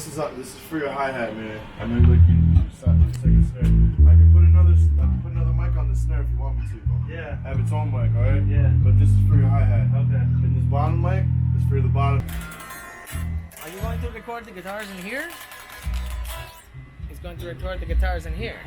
this is for your hi-hat, man. I know like you decided to take a snare. I can put another mic on the snare if you want me to. Yeah. Have its own mic, alright? Yeah. But this is for your hi-hat. Okay. And this bottom mic is for the bottom. Are you going to record the guitars in here? He's going to record the guitars in here.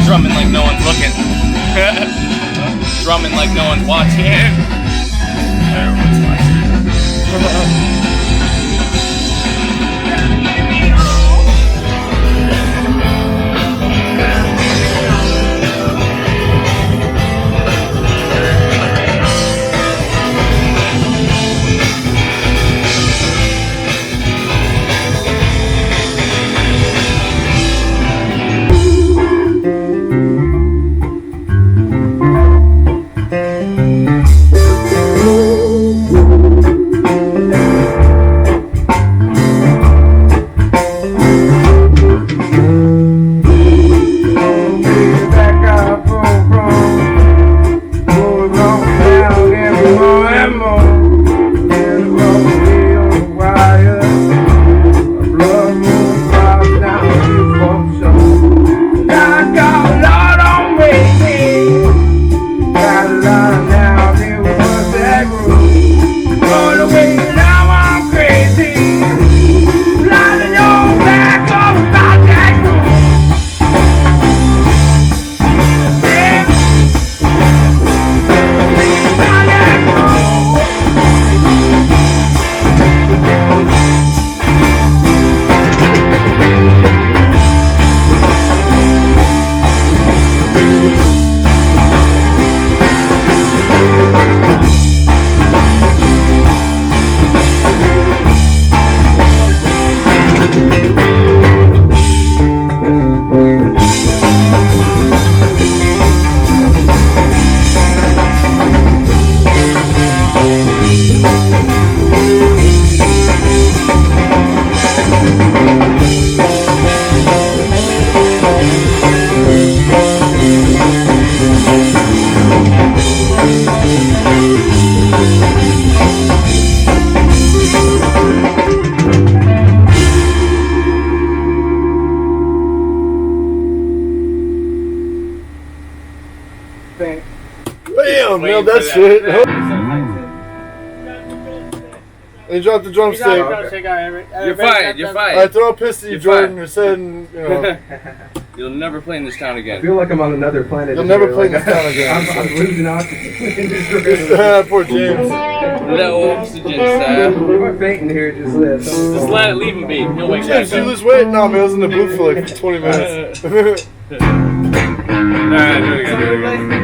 Drumming like no one's looking. Drumming like no one's watching. Everyone's watching. nailed waiting that for shit. that. He dropped the drumstick. You're fine. You're fine. I throw a piss at you, You're Jordan. fine. You're saying, you know. You'll never play in this town I again. feel like I'm on another planet. You'll never play in this town again. I'm losing oxygen. Poor James. No oxygen, sir. If I'm fainting here, just let Just let it leave him be. He'll wake James, back you up. lose weight? No, man, I was in the booth for like 20 minutes. Alright, do it again. Do it again.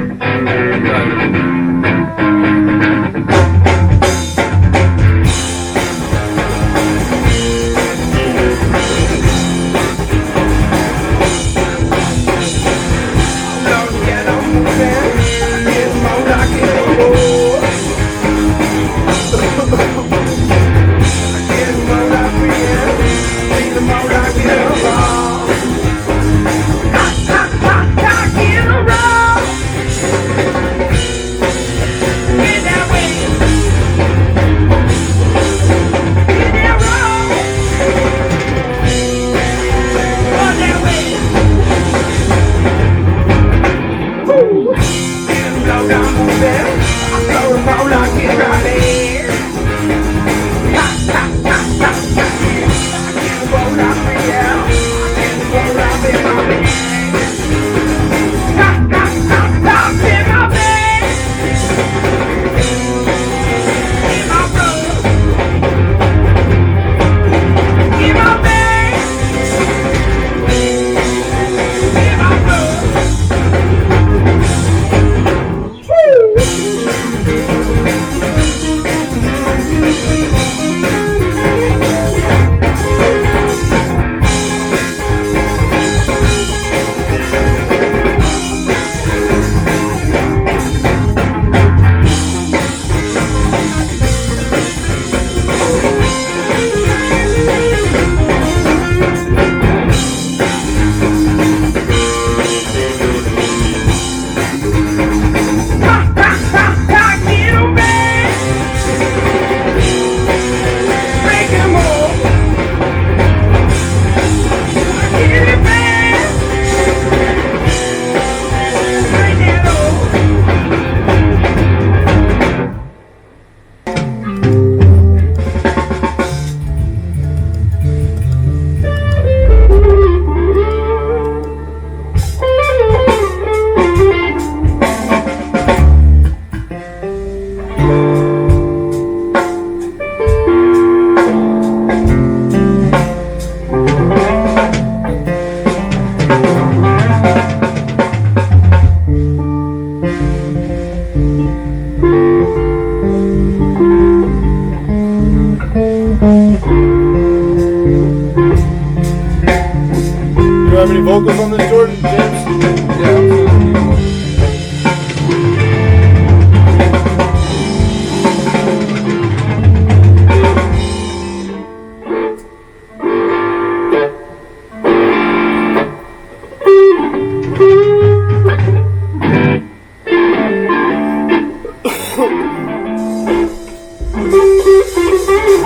You have any vocals on this, Jordan? James?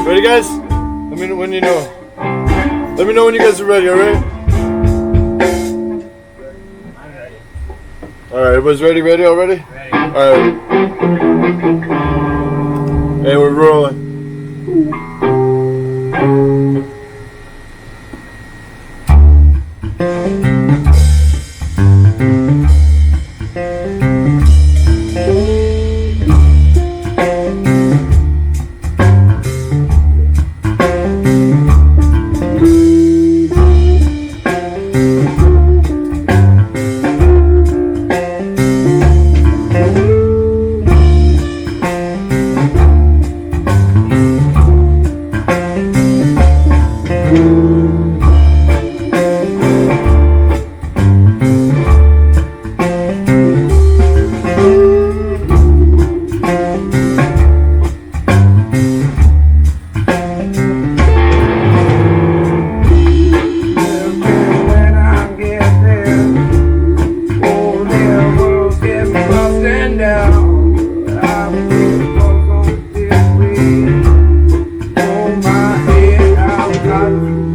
Ready, guys? Let me know when you know. Let me know when you guys are ready, alright? I'm ready. Alright, everybody's ready? Ready already? Ready. Alright. Hey, we're rolling.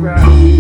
Right.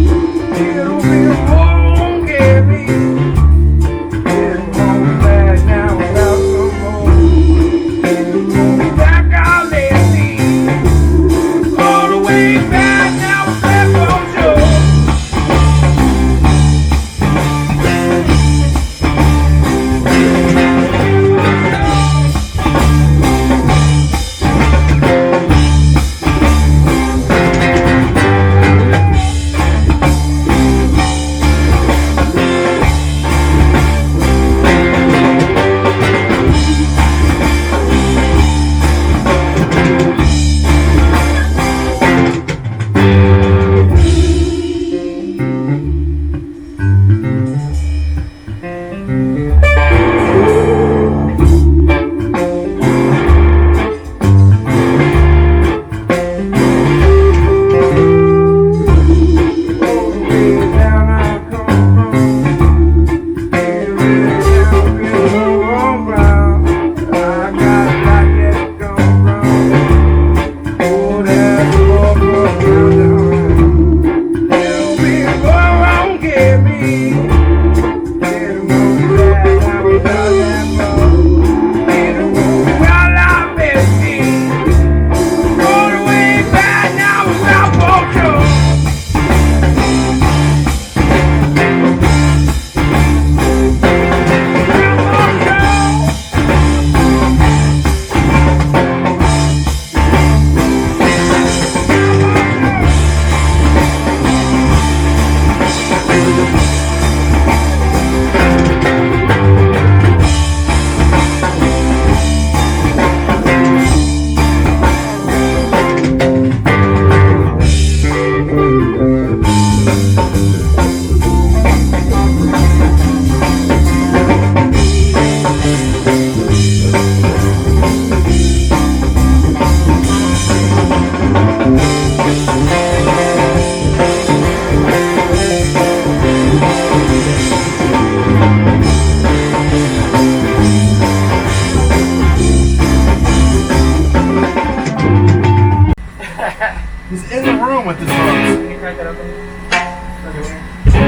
with the drums. Can you crank that up?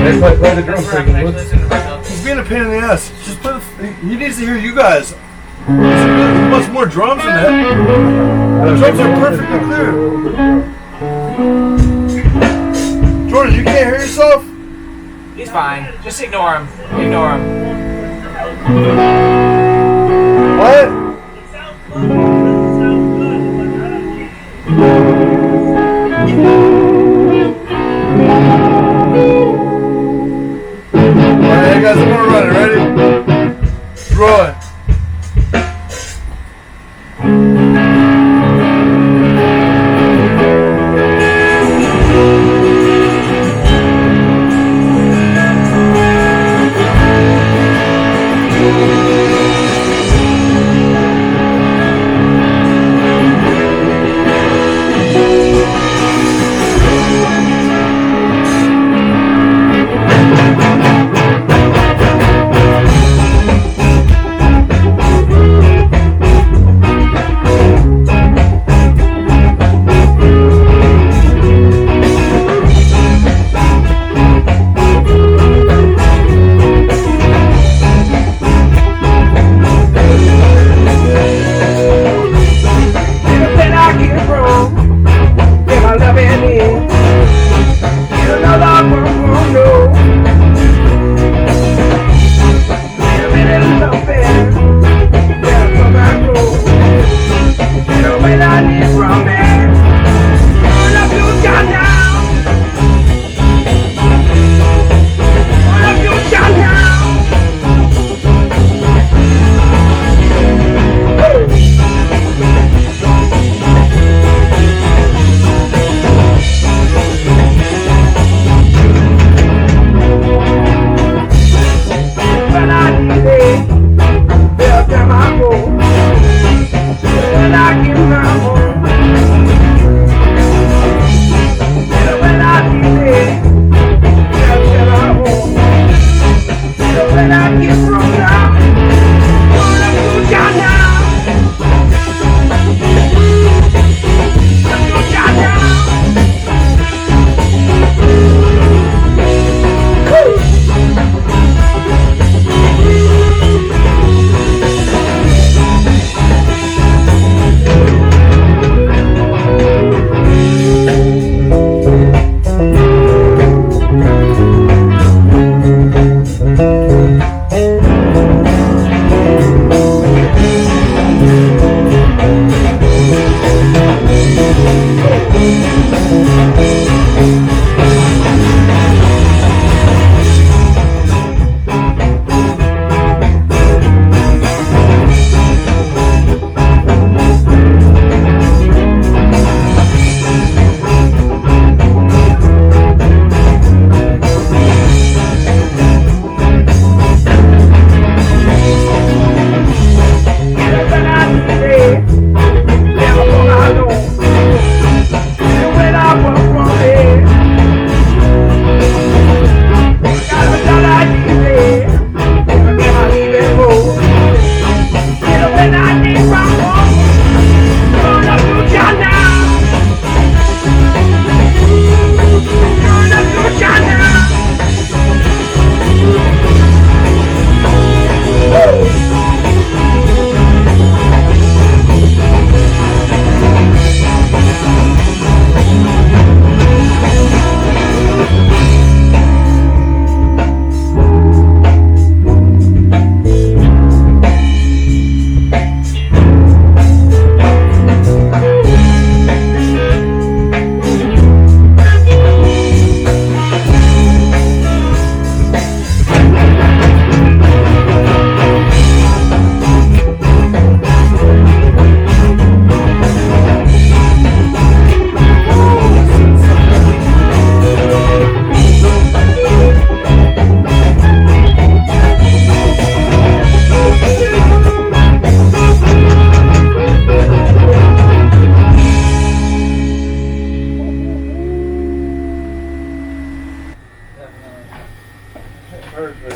Let's play the drum That's where I can actually section. listen to myself. He's being a pain in the ass. Just put. He needs to hear you guys. He wants more drums in that. The drums are perfectly clear. Jordan, you can't hear yourself? He's fine. Just ignore him. Ignore him. What? Alright, you guys, I'm gonna run it. Ready? Roll it.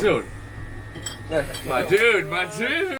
Dude. My dude, my dude.